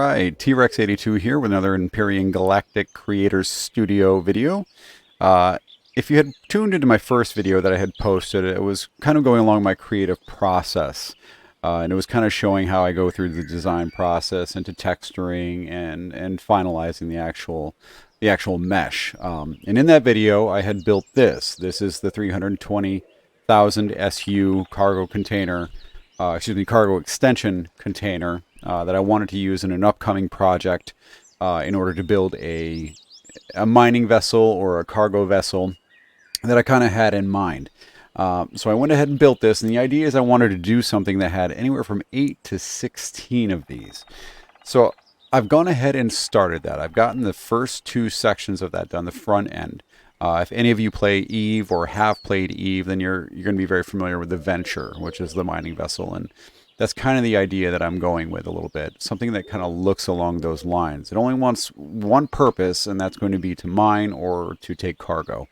right, T-Rex82 here with another Empyrean Galactic Creators Studio video. If you had tuned into my first video that I had posted, it was kind of going along my creative process. And it was kind of showing how I go through the design process into texturing and finalizing the actual mesh. And in that video, I had built this. This is the 320,000 SU cargo container, cargo extension container that I wanted to use in an upcoming project in order to build a mining vessel or a cargo vessel that I kind of had in mind. So I went ahead and built this, and the idea is I wanted to do something that had anywhere from 8 to 16 of these. So I've gone ahead and started that. I've gotten the first two sections of that done, the front end. If any of you play Eve or have played Eve, then you're going to be very familiar with the Venture, which is the mining vessel, and that's kind of the idea that I'm going with a little bit. Something that kind of looks along those lines. It only wants one purpose, and that's going to be to mine or to take cargo.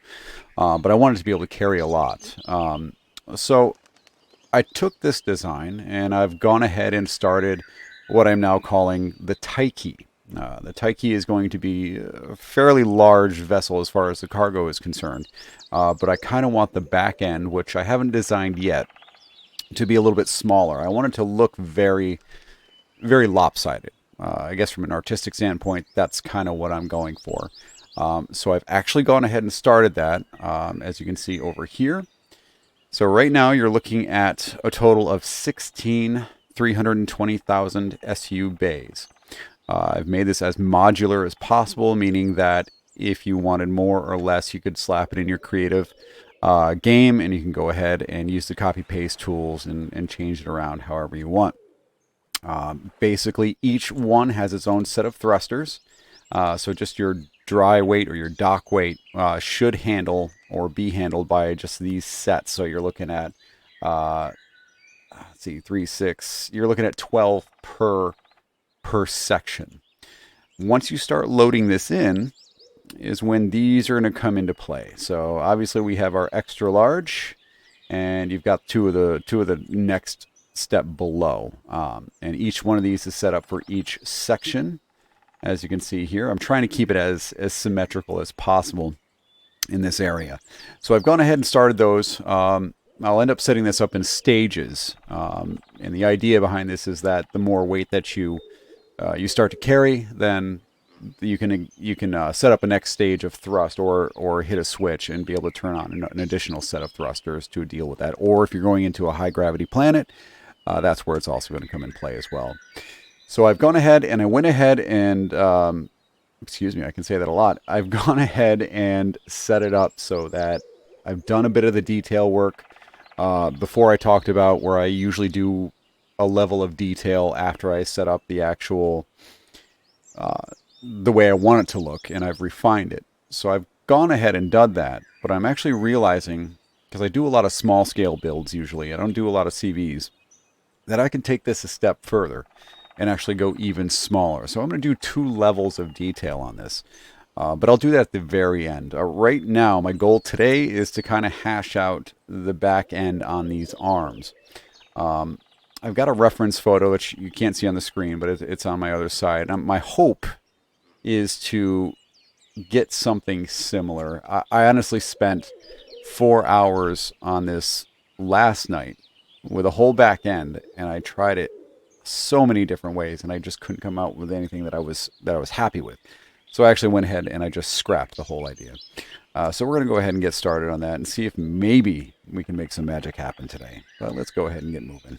But I wanted to be able to carry a lot. So I took this design, and I've gone ahead and started what I'm now calling the Tyche. The Tyche is going to be a fairly large vessel as far as the cargo is concerned. But I kind of want the back end, which I haven't designed yet, to be a little bit smaller. I want it to look very, very lopsided. I guess from an artistic standpoint, that's kind of what I'm going for. So I've actually gone ahead and started that, as you can see over here. So right now you're looking at a total of 16 320,000 SU bays. I've made this as modular as possible, meaning that if you wanted more or less, you could slap it in your creative game, and you can go ahead and use the copy paste tools and change it around however you want. Basically, each one has its own set of thrusters. So just your dry weight or your dock weight should handle or be handled by just these sets. So you're looking at, let's see, 3, 6, you're looking at 12 per section. Once you start loading this in is when these are going to come into play. So obviously we have our extra large, and you've got two of the next step below. And each one of these is set up for each section. As you can see here, I'm trying to keep it as symmetrical as possible in this area. So I've gone ahead and started those. I'll end up setting this up in stages. And the idea behind this is that the more weight that you start to carry, then you can set up a next stage of thrust or hit a switch and be able to turn on an additional set of thrusters to deal with that. Or if you're going into a high gravity planet, that's where it's also going to come in play as well. So I've gone ahead and excuse me, I can say that a lot. I've gone ahead and set it up so that I've done a bit of the detail work. Before I talked about where I usually do a level of detail after I set up the actual, the way I want it to look, and I've refined it. So I've gone ahead and done that, but I'm actually realizing, because I do a lot of small scale builds usually, I don't do a lot of CVs, that I can take this a step further and actually go even smaller. So I'm going to do 2 levels of detail on this, but I'll do that at the very end. Right now, my goal today is to kind of hash out the back end on these arms. I've got a reference photo, which you can't see on the screen, but it's on my other side. My hope is to get something similar. I honestly spent 4 hours on this last night with a whole back end, and I tried it so many different ways, and I just couldn't come out with anything that I was happy with. So I actually went ahead and I just scrapped the whole idea. So we're going to go ahead and get started on that and see if maybe we can make some magic happen today. But let's go ahead and get moving.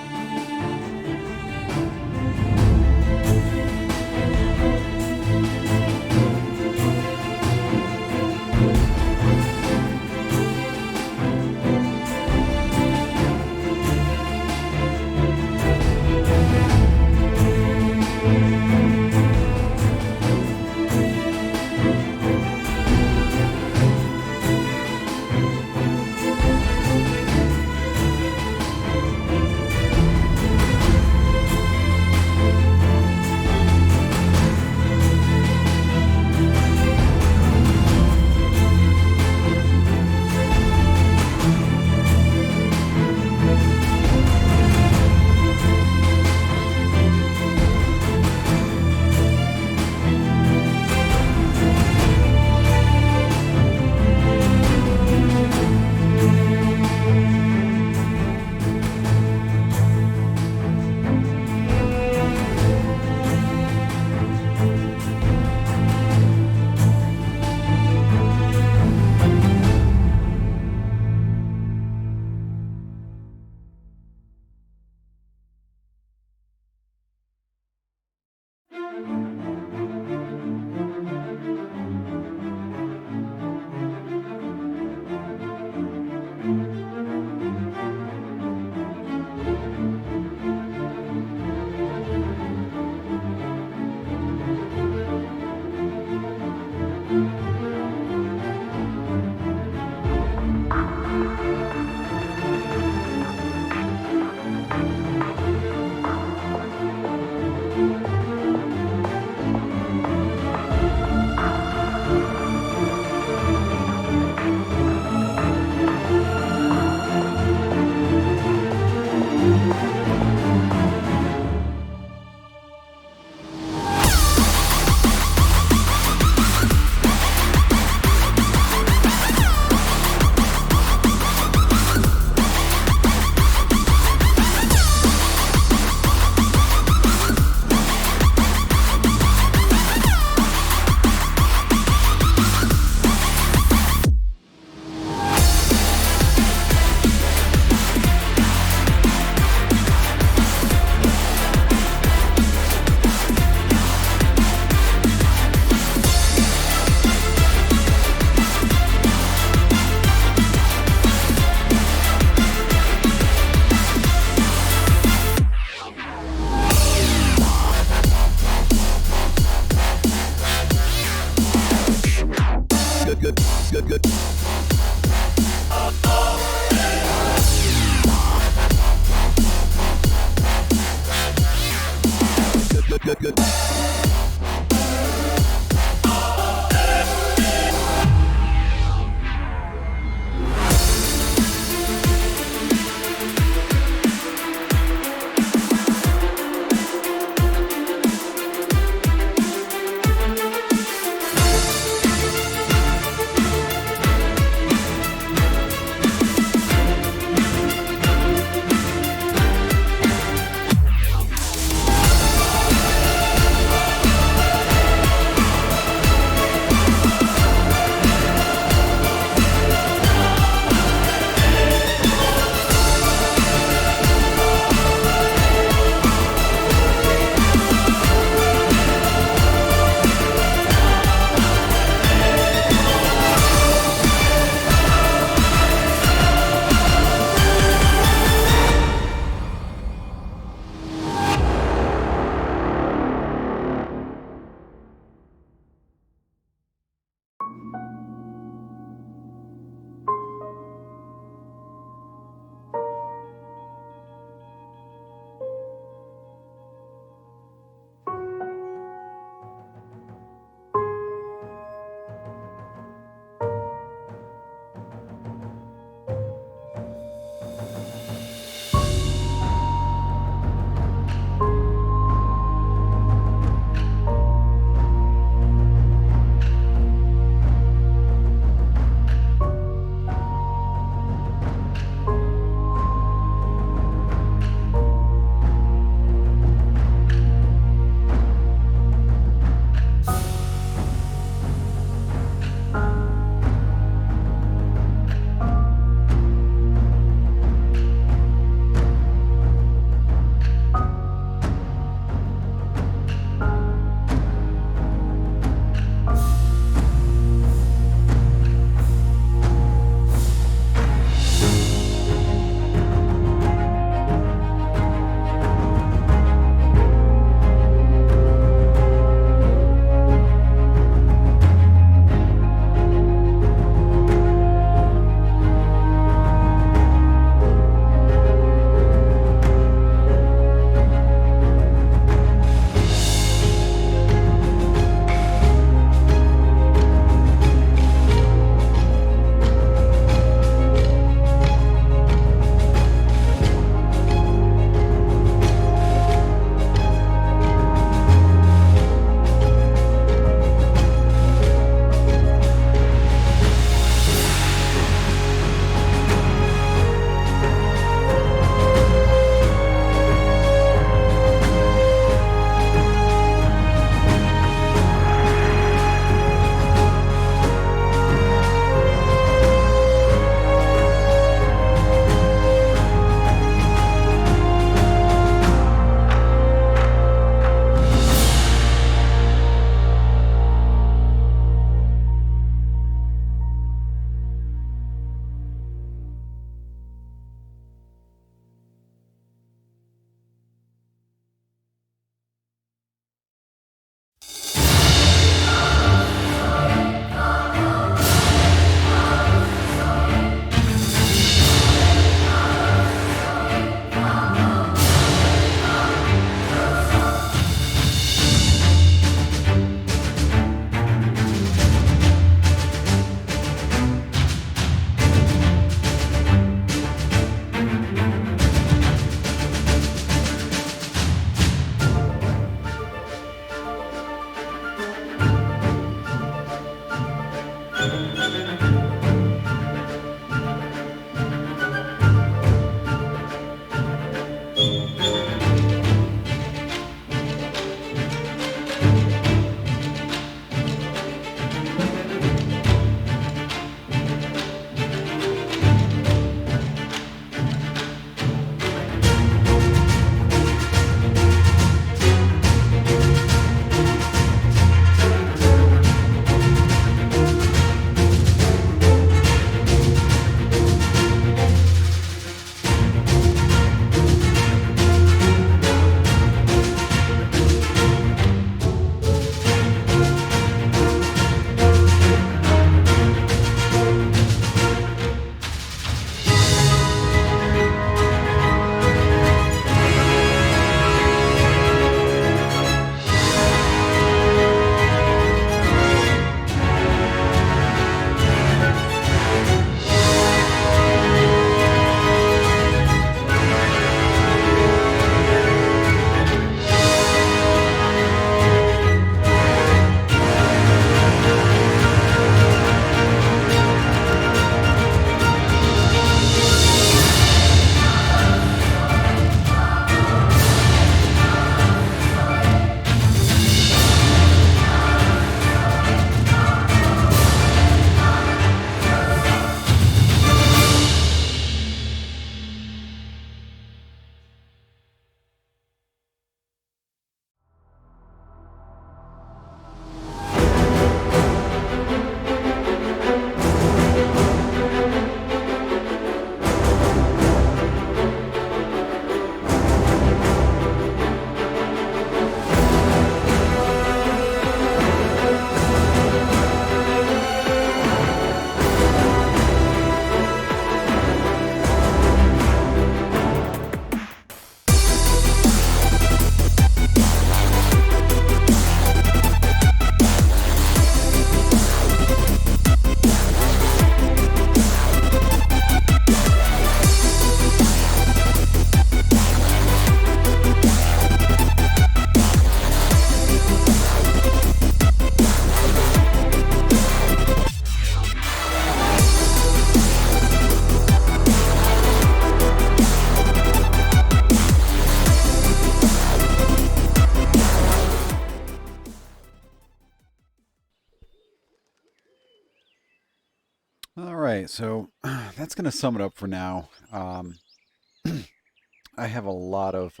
right, so that's going to sum it up for now. I have a lot of,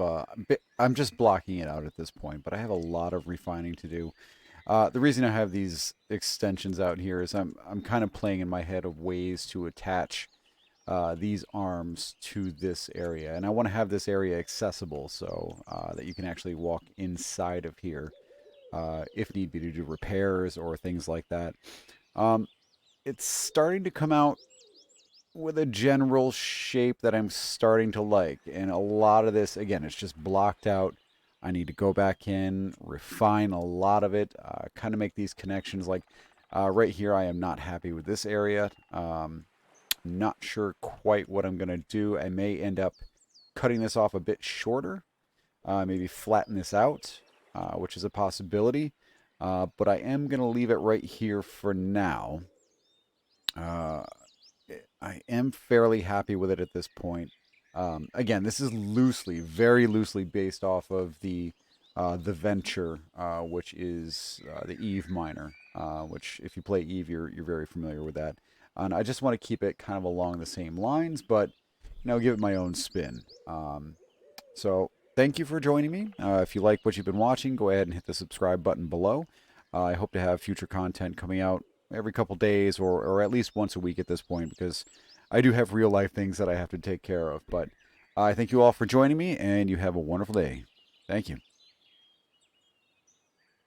I'm just blocking it out at this point, but I have a lot of refining to do. The reason I have these extensions out here is I'm kind of playing in my head of ways to attach these arms to this area. And I want to have this area accessible so that you can actually walk inside of here if need be to do repairs or things like that. Um, it's starting to come out with a general shape that I'm starting to like. And a lot of this, again, it's just blocked out. I need to go back in, refine a lot of it, kind of make these connections. Like right here, I am not happy with this area. Not sure quite what I'm going to do. I may end up cutting this off a bit shorter, maybe flatten this out, which is a possibility. But I am going to leave it right here for now. Uh, I am fairly happy with it at this point. Again, this is loosely, very loosely based off of the Venture, which is the Eve miner. Which, if you play Eve, you're very familiar with that. And I just want to keep it kind of along the same lines, but give it my own spin. So thank you for joining me. If you like what you've been watching, go ahead and hit the subscribe button below. I hope to have future content coming out every couple days or at least once a week at this point because I do have real life things that I have to take care of. But I thank you all for joining me, and you have a wonderful day. Thank you.